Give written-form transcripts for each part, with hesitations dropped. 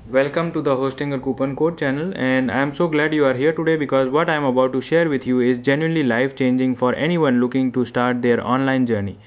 Welcome to the Hosting a Coupon Code channel, and I am so glad you are here today because what I am about to share with you is genuinely life changing for anyone looking to start their online journey.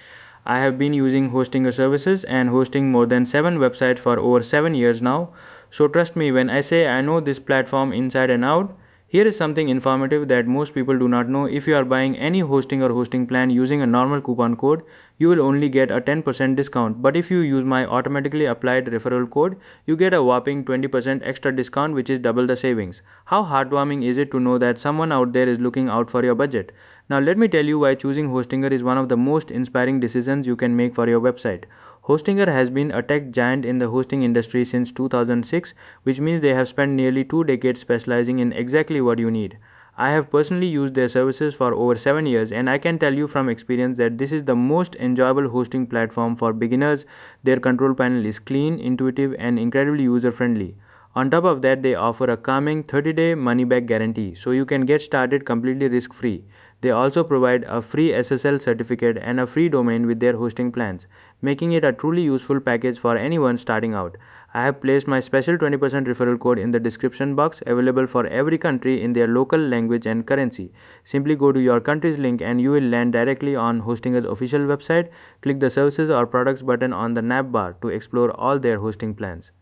I have been using Hostinger services and hosting more than 7 websites for over 7 years now. So trust me when I say I know this platform inside and out. Here is something informative that most people do not know. If you are buying any hosting or hosting plan using a normal coupon code, you will only get a 10% discount. But if you use my automatically applied referral code, you get a whopping 20% extra discount, which is double the savings. How heartwarming is it to know that someone out there is looking out for your budget? Now, let me tell you why choosing Hostinger is one of the most inspiring decisions you can make for your website. Hostinger has been a tech giant in the hosting industry since 2006, which means they have spent nearly 2 decades specializing in exactly what you need. I have personally used their services for over 7 years, and I can tell you from experience that this is the most enjoyable hosting platform for beginners. Their control panel is clean, intuitive, and incredibly user friendly. On top of that, they offer a calming 30-day money back guarantee so you can get started completely risk free. They also provide a free SSL certificate and a free domain with their hosting plans, making it a truly useful package for anyone starting out. I have placed my special 20% referral code in the description box, available for every country in their local language and currency. Simply go to your country's link and you will land directly on Hostinger's official website. Click the services or products button on the nav bar to explore all their hosting plans.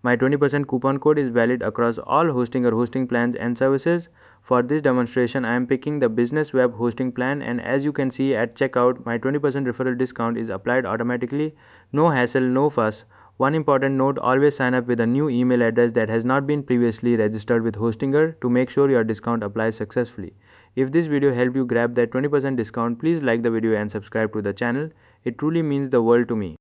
My 20% coupon code is valid across all hosting or hosting plans and services. For this demonstration, I am picking the business web hosting plan, and as you can see at checkout, my 20% referral discount is applied automatically. No hassle, no fuss. One important note, always sign up with a new email address that has not been previously registered with Hostinger to make sure your discount applies successfully. If this video helped you grab that 20% discount, please like the video and subscribe to the channel. It truly means the world to me.